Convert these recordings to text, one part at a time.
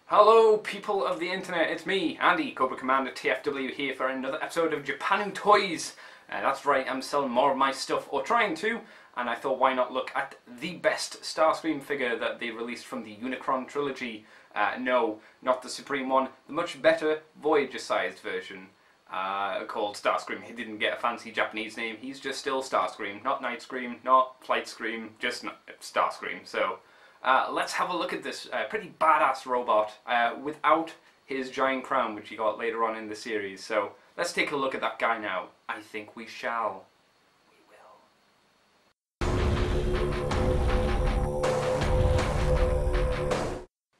Hello people of the internet, it's me, Andy, Cobra Commander TFW here for another episode of Japan Toys. That's right, I'm selling more of my stuff, or trying to, and I thought why not look at the best Starscream figure that they released from the Unicron trilogy. No, not the Supreme one, the much better Voyager sized version called Starscream. He didn't get a fancy Japanese name, he's just still Starscream, not Night Scream, not Flight Scream, just Starscream. So let's have a look at this pretty badass robot without his giant crown, which he got later on in the series. So let's take a look at that guy now. I think we shall. We will.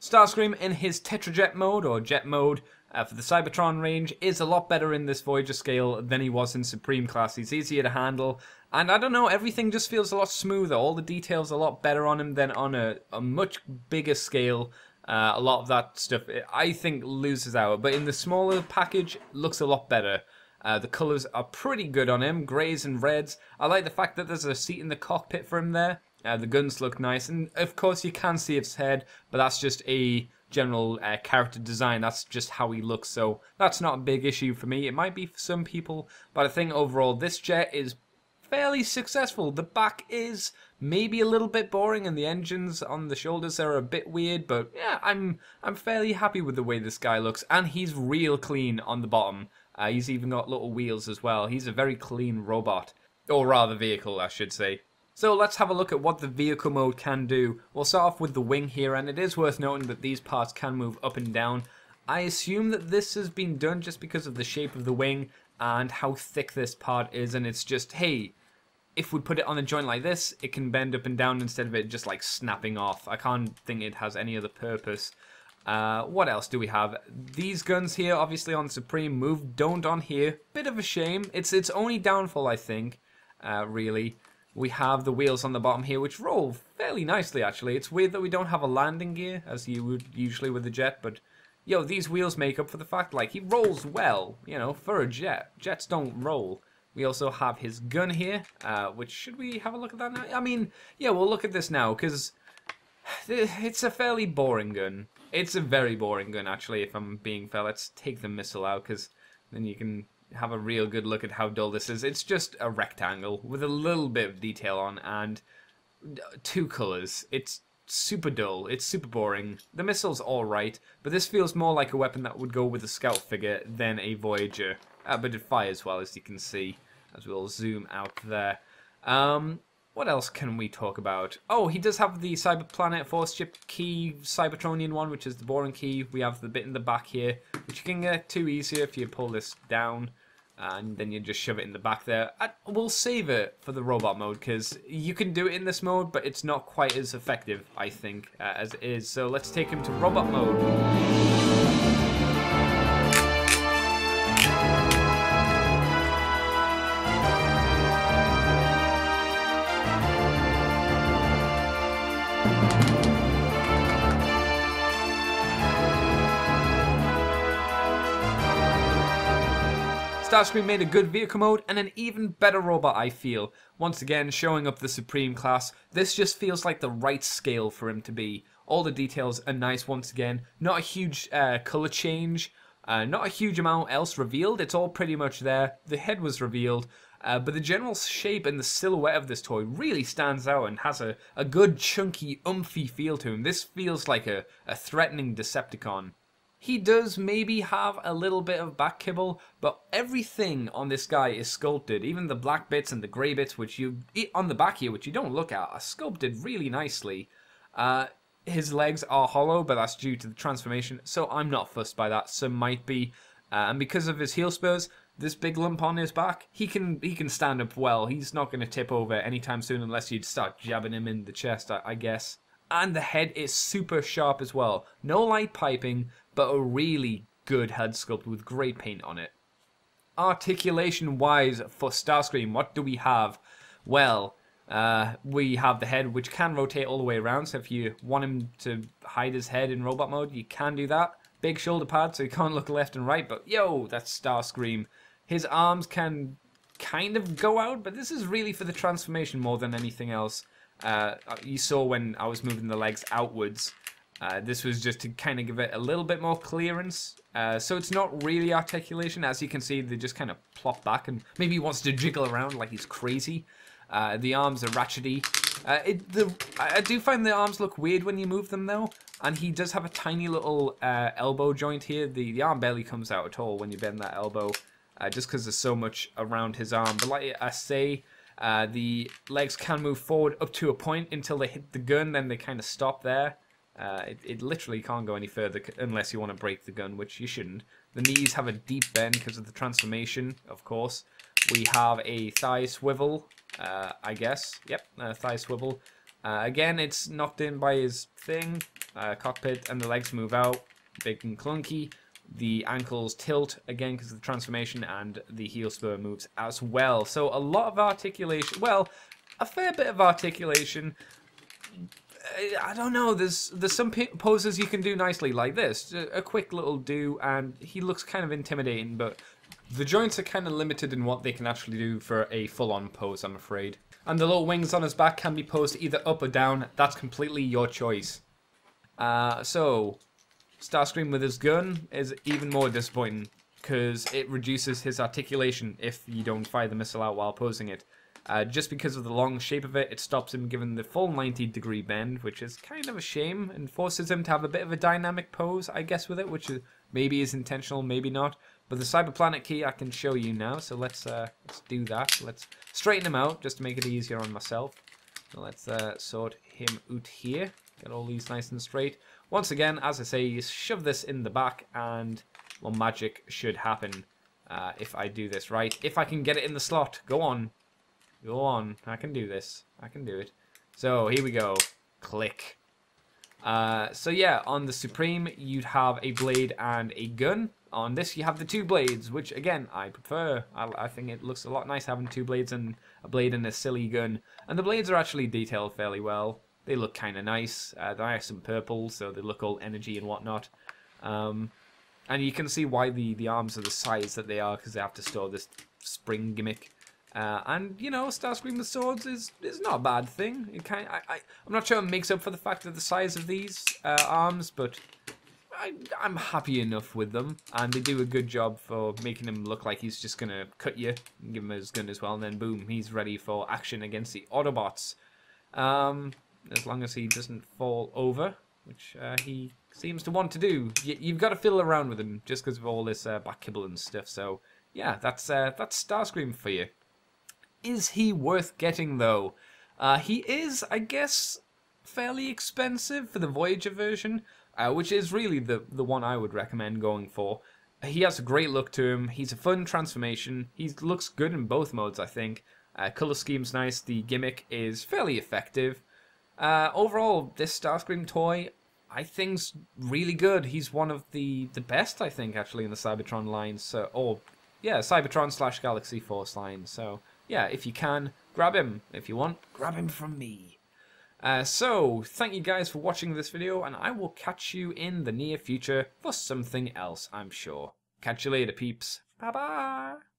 Starscream in his Tetrajet mode, or jet mode, for the Cybertron range, is a lot better in this Voyager scale than he was in Supreme class. He's easier to handle, and I don't know, everything just feels a lot smoother. All the details are a lot better on him than on a much bigger scale. A lot of that stuff, I think, loses out, but in the smaller package, looks a lot better. The colours are pretty good on him, greys and reds. I like the fact that there's a seat in the cockpit for him there. The guns look nice, and of course you can see his head, but that's just a general character design. That's just how he looks, so that's not a big issue for me. It might be for some people, but I think overall this jet is fairly successful. The back is maybe a little bit boring, and the engines on the shoulders are a bit weird, but yeah, I'm fairly happy with the way this guy looks, and he's real clean on the bottom. He's even got little wheels as well. He's a very clean robot, or rather vehicle, I should say. So let's have a look at what the vehicle mode can do. We'll start off with the wing here, and it is worth noting that these parts can move up and down. I assume that this has been done just because of the shape of the wing and how thick this part is, and it's just, hey, if we put it on a joint like this, it can bend up and down instead of it just like snapping off. I can't think it has any other purpose. What else do we have? These guns here, obviously on Supreme, don't on here. Bit of a shame. It's its only downfall, I think, really. We have the wheels on the bottom here, which roll fairly nicely, actually. It's weird that we don't have a landing gear, as you would usually with the jet, but, yo, these wheels make up for the fact, like, he rolls well, you know, for a jet. Jets don't roll. We also have his gun here, which, should we have a look at that now? I mean, yeah, we'll look at this now, because it's a fairly boring gun. It's a very boring gun, actually, if I'm being fair. Let's take the missile out, because then you can have a real good look at how dull this is. It's just a rectangle with a little bit of detail on and two colors. It's super dull. It's super boring. The missile's alright, but this feels more like a weapon that would go with a scout figure than a Voyager. But it fires well, as you can see, as we'll zoom out there. What else can we talk about? Oh, he does have the Cyberplanet Force Chip key, Cybertronian one, which is the boring key. We have the bit in the back here, which you can get to easier if you pull this down, and then you just shove it in the back there. We'll save it for the robot mode, because you can do it in this mode, but it's not quite as effective, I think, as it is. So let's take him to robot mode. Starscream made a good vehicle mode and an even better robot, I feel. Once again, showing up the Supreme class. This just feels like the right scale for him to be. All the details are nice once again. Not a huge colour change. Not a huge amount else revealed. It's all pretty much there. The head was revealed. But the general shape and the silhouette of this toy really stands out and has a good chunky, umphy feel to him. This feels like a threatening Decepticon. He does maybe have a little bit of back kibble, but everything on this guy is sculpted. Even the black bits and the grey bits, which you on the back here, which you don't look at, are sculpted really nicely. His legs are hollow, but that's due to the transformation, so I'm not fussed by that. Some might be, and because of his heel spurs, this big lump on his back, he can stand up well. He's not going to tip over anytime soon unless you'd start jabbing him in the chest, I guess. And the head is super sharp as well. No light piping, but a really good head sculpt with great paint on it. Articulation-wise for Starscream, what do we have? Well, we have the head, which can rotate all the way around, so if you want him to hide his head in robot mode, you can do that. Big shoulder pad, so he can't look left and right, but yo, that's Starscream. His arms can kind of go out, but this is really for the transformation more than anything else. You saw when I was moving the legs outwards, This was just to kind of give it a little bit more clearance. So it's not really articulation. As you can see, they just kind of plop back, and maybe he wants to jiggle around like he's crazy. The arms are ratchety. I do find the arms look weird when you move them, though. And he does have a tiny little elbow joint here. The arm barely comes out at all when you bend that elbow, just because there's so much around his arm. But like I say, the legs can move forward up to a point until they hit the gun, then they kind of stop there. It literally can't go any further unless you want to break the gun, which you shouldn't. The knees have a deep bend because of the transformation, of course. We have a thigh swivel, I guess. Yep, thigh swivel. Again, it's knocked in by his thing, cockpit, and the legs move out, big and clunky. The ankles tilt, again, because of the transformation, and the heel spur moves as well. So a lot of articulation, well, a fair bit of articulation. I don't know, there's some poses you can do nicely, like this. A quick little do, and he looks kind of intimidating, but the joints are kind of limited in what they can actually do for a full-on pose, I'm afraid. And the little wings on his back can be posed either up or down. That's completely your choice. So, Starscream with his gun is even more disappointing, because it reduces his articulation if you don't fire the missile out while posing it. Just because of the long shape of it, it stops him giving the full 90-degree bend, which is kind of a shame, and forces him to have a bit of a dynamic pose, I guess, with it, which maybe is intentional, maybe not. But the Cyberplanet key I can show you now, so let's do that. Let's straighten him out, just to make it easier on myself. So let's sort him out here, get all these nice and straight. Once again, as I say, you shove this in the back, and, well, magic should happen if I do this right. If I can get it in the slot, go on. Go on, I can do this. I can do it. So, here we go. Click. So yeah, on the Supreme, you'd have a blade and a gun. On this, you have the two blades, which, again, I prefer. I think it looks a lot nice having two blades and a blade and a silly gun. And the blades are actually detailed fairly well. They look kind of nice. There are some purple, so they look all energy and whatnot. And you can see why the arms are the size that they are, because they have to store this spring gimmick. And, you know, Starscream with swords is not a bad thing. It I'm not sure it makes up for the fact of the size of these arms, but I'm happy enough with them. And they do a good job for making him look like he's just going to cut you and give him his gun as well. And then, boom, he's ready for action against the Autobots. As long as he doesn't fall over, which he seems to want to do. You've got to fiddle around with him just because of all this back kibble and stuff. So, yeah, that's Starscream for you. Is he worth getting, though? He is, I guess, fairly expensive for the Voyager version, which is really the one I would recommend going for. He has a great look to him. He's a fun transformation. He looks good in both modes, I think. Color scheme's nice. The gimmick is fairly effective. Overall, this Starscream toy, I think's really good. He's one of the best, I think, actually, in the Cybertron line. So, yeah, Cybertron/Galaxy Force line. So, yeah, if you can, grab him. If you want, grab him from me. So, thank you guys for watching this video, and I will catch you in the near future for something else, I'm sure. Catch you later, peeps. Bye-bye.